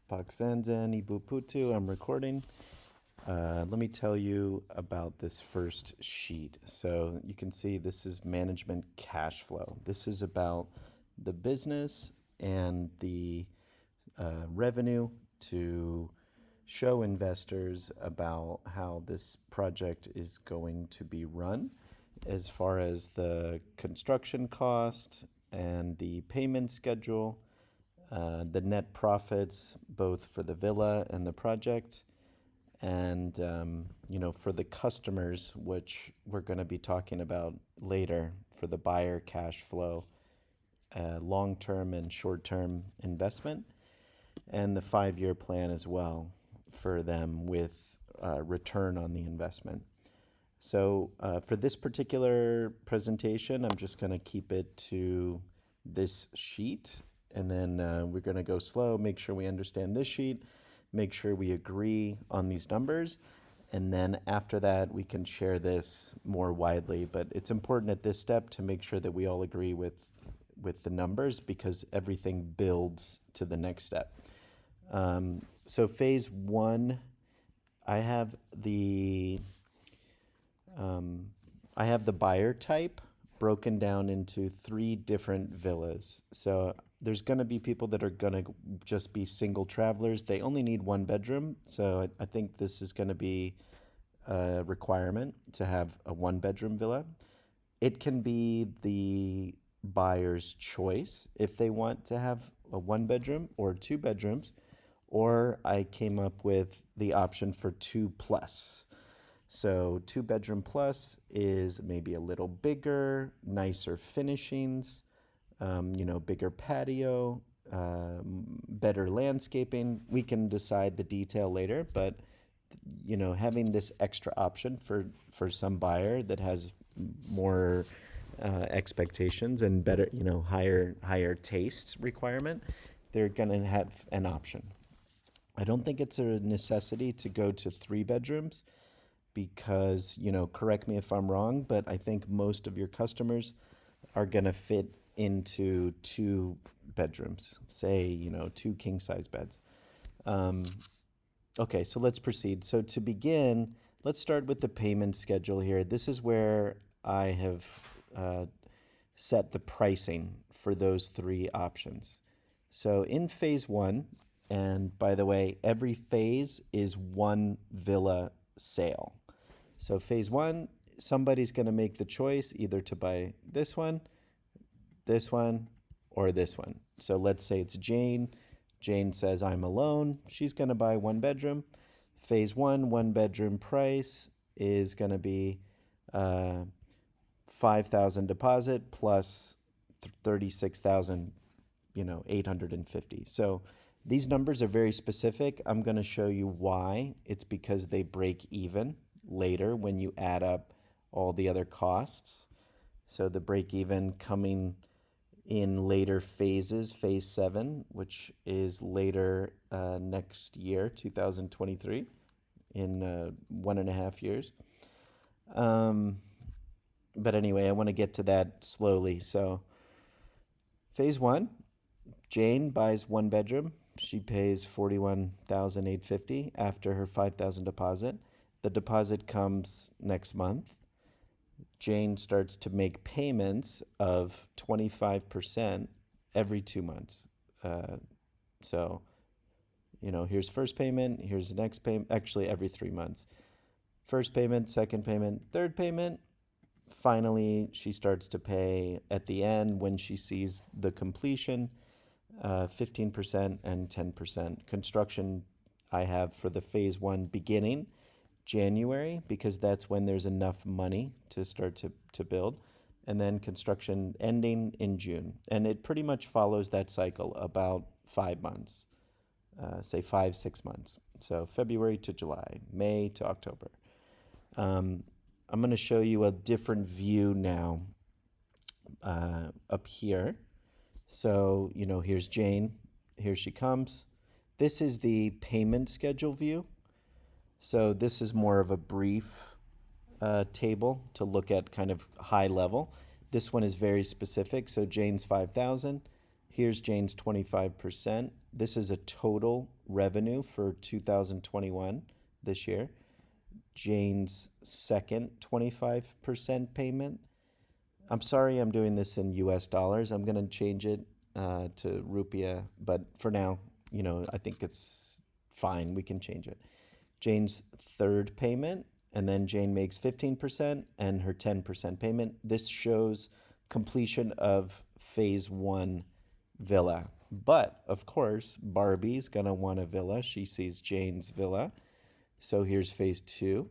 Paksanzan Ibuputu, I'm recording. Let me tell you about this first sheet. So you can see this is management cash flow. This is about the business and the revenue to show investors about how this project is going to be run as far as the construction cost and the payment schedule, the net profits both for the villa and the project, and for the customers, which we're going to be talking about later, for the buyer cash flow, long-term and short-term investment, and the 5-year plan as well for them with return on the investment. So for this particular presentation, I'm just going to keep it to this sheet, and then we're going to go slow, make sure we understand this sheet, make sure we agree on these numbers, and then after that, we can share this more widely. But it's important at this step to make sure that we all agree with the numbers, because everything builds to the next step. So phase one, I have the buyer type broken down into 3 different villas. So there's going to be people that are going to just be single travelers. They only need 1 bedroom. So I think this is going to be a requirement to have a 1-bedroom villa. It can be the buyer's choice if they want to have a 1-bedroom or 2 bedrooms, or I came up with the option for 2 plus. So 2-bedroom plus is maybe a little bigger, nicer finishings, bigger patio, better landscaping. We can decide the detail later, but having this extra option for some buyer that has more expectations and better, higher taste requirement, they're gonna have an option. I don't think it's a necessity to go to 3 bedrooms, because, correct me if I'm wrong, but I think most of your customers are going to fit into 2 bedrooms, say, 2 king size beds. Okay, so let's proceed. So to begin, let's start with the payment schedule here. This is where I have set the pricing for those 3 options. So in phase 1, and by the way, every phase is 1 villa sale. So phase 1, somebody's going to make the choice either to buy this one, or this one. So let's say it's Jane. Jane says, I'm alone. She's going to buy 1 bedroom. Phase 1, 1-bedroom price is going to be $5,000 deposit plus $36,850. So these numbers are very specific. I'm going to show you why. It's because they break even later when you add up all the other costs. So the break even coming in later phases, phase 7, which is later next year, 2023, in 1.5 years. But anyway, I want to get to that slowly. So phase 1, Jane buys 1 bedroom. She pays $41,850 after her $5,000 deposit. The deposit comes next month. Jane starts to make payments of 25% every 2 months. So, here's first payment, here's the next payment, actually every 3 months. First payment, second payment, third payment. Finally, she starts to pay at the end when she sees the completion, 15% and 10%. Construction I have for the phase 1 beginning January, because that's when there's enough money to start to build, and then construction ending in June. And it pretty much follows that cycle about 5 months, say 5-6 months. So February to July, May to October. I'm going to show you a different view now up here. So, here's Jane. Here she comes. This is the payment schedule view. So this is more of a brief table to look at kind of high level. This one is very specific. So Jane's 5,000. Here's Jane's 25%. This is a total revenue for 2021 this year. Jane's second 25% payment. I'm sorry I'm doing this in US dollars. I'm going to change it to rupiah, but for now, I think it's fine. We can change it. Jane's third payment, and then Jane makes 15% and her 10% payment. This shows completion of phase one villa. But of course, Barbie's gonna want a villa. She sees Jane's villa. So here's phase two.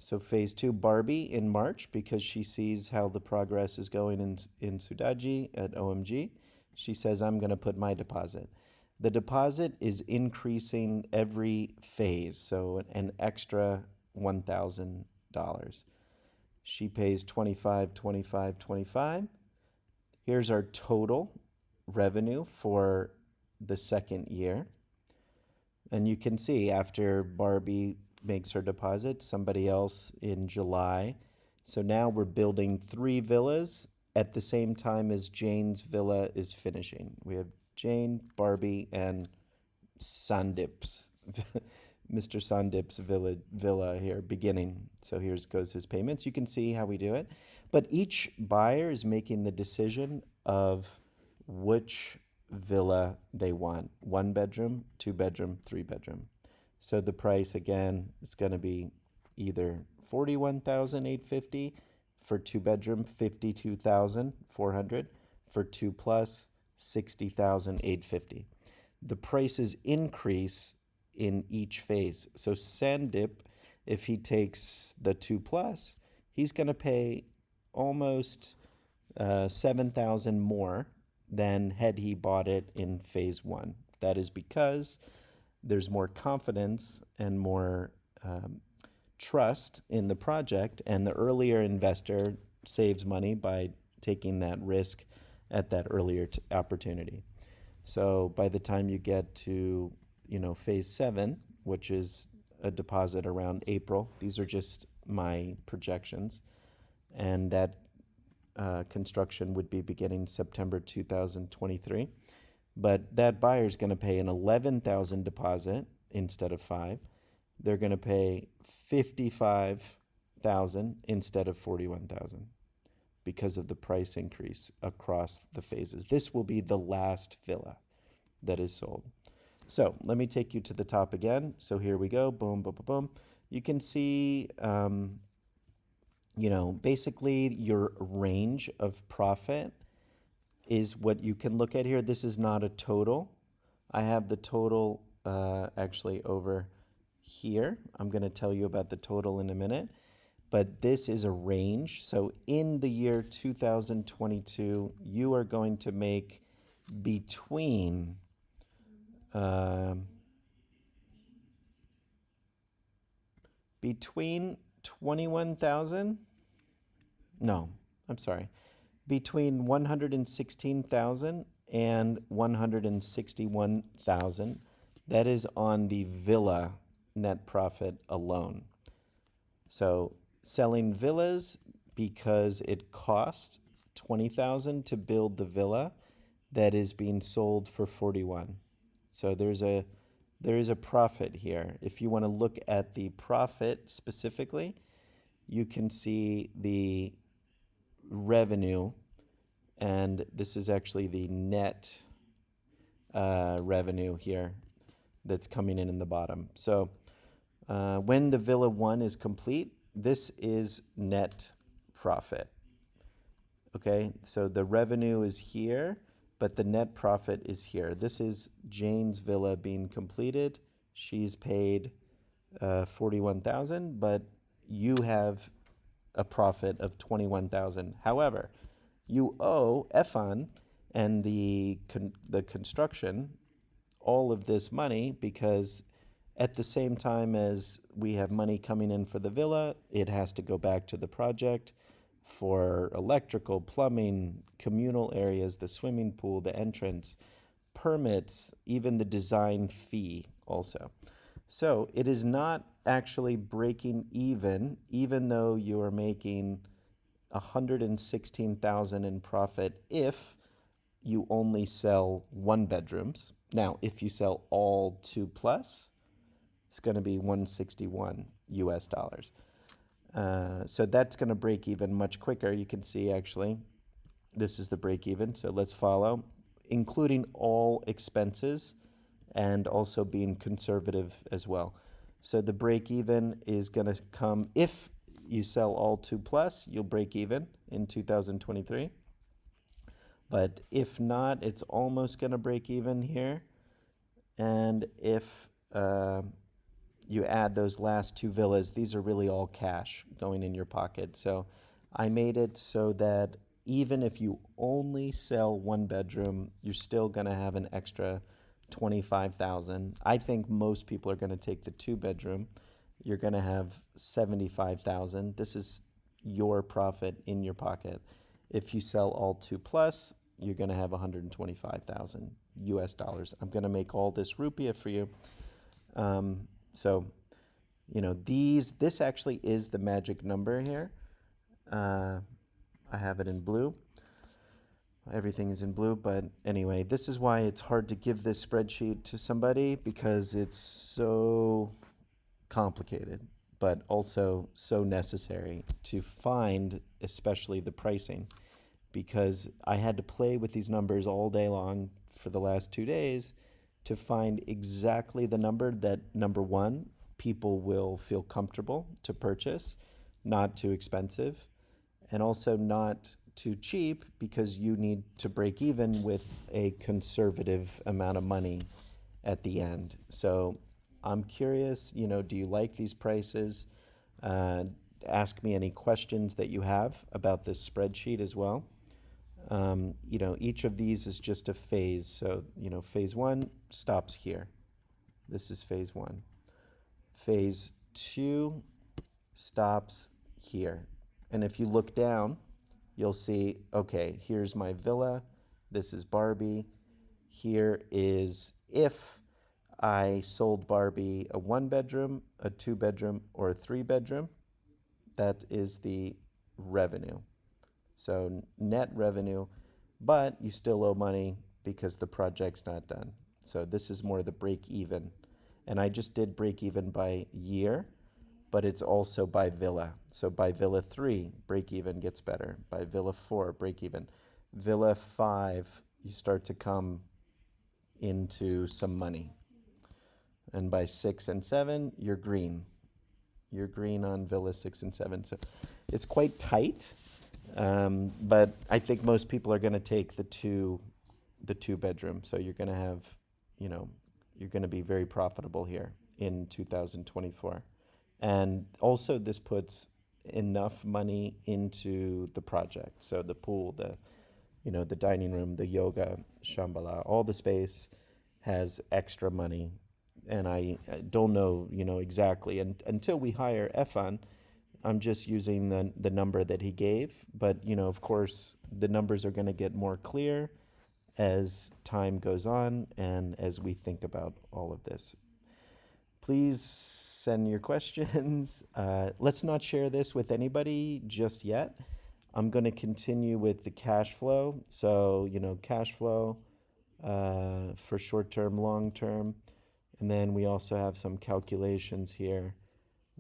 So phase two, Barbie in March, because she sees how the progress is going in Sudaji at OMG. She says, I'm gonna put my deposit. The deposit is increasing every phase, so an extra $1,000. She pays 25, 25, 25. Here's our total revenue for the second year. And you can see after Barbie makes her deposit, somebody else in July. So now we're building 3 villas at the same time as Jane's villa is finishing. We have Jane, Barbie, and Sandip's, Mr. Sandip's villa here beginning. So here goes his payments. You can see how we do it. But each buyer is making the decision of which villa they want. 1 bedroom, 2 bedroom, 3 bedroom. So the price again is going to be either $41,850 for 2 bedroom, $52,400 for 2 plus, $60,850. The prices increase in each phase. So Sandip, if he takes the 2 plus, he's going to pay almost $7,000 more than had he bought it in phase one. That is because there's more confidence and more trust in the project, and the earlier investor saves money by taking that risk at that earlier opportunity. So by the time you get to phase 7, which is a deposit around April, these are just my projections, and that construction would be beginning September 2023. But that buyer is going to pay an $11,000 deposit instead of 5. They're going to pay $55,000 instead of $41,000 because of the price increase across the phases. This will be the last villa that is sold. So let me take you to the top again. So here we go. Boom, boom, boom, boom. You can see, basically your range of profit is what you can look at here. This is not a total. I have the total actually over here. I'm going to tell you about the total in a minute. But this is a range. So in the year 2022, you are going to make between between 21,000. No, I'm sorry. Between 116,000 and 161,000. That is on the villa net profit alone. So selling villas, because it cost 20,000 to build the villa, that is being sold for 41. So there is a profit here. If you want to look at the profit specifically, you can see the revenue, and this is actually the net revenue here that's coming in the bottom. So when the Villa 1 is complete, this is net profit. Okay, so the revenue is here, but the net profit is here. This is Jane's villa being completed. She's paid 41,000, but you have a profit of 21,000. However, you owe Efan and the construction all of this money, because at the same time as we have money coming in for the villa, it has to go back to the project for electrical, plumbing, communal areas, the swimming pool, the entrance, permits, even the design fee also. So it is not actually breaking even though you are making 116,000 in profit, if you only sell 1 bedrooms. Now, if you sell all 2 plus, it's going to be 161 US dollars. So that's going to break even much quicker. You can see actually, this is the break even. So let's follow, including all expenses and also being conservative as well. So the break even is going to come if you sell all 2 plus, you'll break even in 2023. But if not, it's almost going to break even here. And if you add those last 2 villas, these are really all cash going in your pocket. So I made it so that even if you only sell 1 bedroom, you're still going to have an extra 25,000. I think most people are going to take the 2 bedroom. You're going to have 75,000. This is your profit in your pocket. If you sell all 2 plus, you're going to have 125,000 US dollars. I'm going to make all this rupiah for you. So, this actually is the magic number here. I have it in blue. Everything is in blue, but anyway, this is why it's hard to give this spreadsheet to somebody, because it's so complicated, but also so necessary to find, especially the pricing, because I had to play with these numbers all day long for the last 2 days to find exactly the number that, number one, people will feel comfortable to purchase, not too expensive, and also not too cheap, because you need to break even with a conservative amount of money at the end. So I'm curious, do you like these prices? Ask me any questions that you have about this spreadsheet as well. Each of these is just a phase. So, phase one stops here. This is phase one. Phase two stops here. And if you look down, you'll see, okay, here's my villa. This is Barbie. Here is if I sold Barbie a 1 bedroom, a 2 bedroom, or a 3 bedroom. That is the revenue. So net revenue, but you still owe money because the project's not done. So this is more the break even. And I just did break even by year, but it's also by villa. So by villa 3, break even gets better. By villa 4, break even. Villa 5, you start to come into some money. And by 6 and 7, you're green. You're green on villa 6 and 7. So it's quite tight, but I think most people are going to take the two bedroom. So you're going to have, you're going to be very profitable here in 2024. And also this puts enough money into the project. So the pool, the dining room, the yoga, Shambhala, all the space has extra money. And I don't know, exactly. And until we hire Efan, I'm just using the number that he gave. But, of course, the numbers are going to get more clear as time goes on and as we think about all of this. Please send your questions. Let's not share this with anybody just yet. I'm going to continue with the cash flow. So, cash flow for short term, long term. And then we also have some calculations here,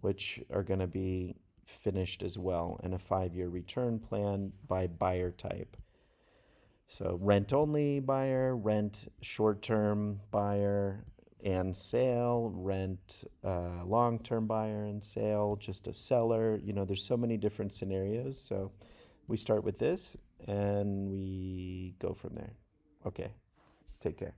which are going to be finished as well, and a 5-year return plan by buyer type. So rent-only buyer, rent short-term buyer and sale, rent long-term buyer and sale, just a seller. There's so many different scenarios. So we start with this and we go from there. Okay, take care.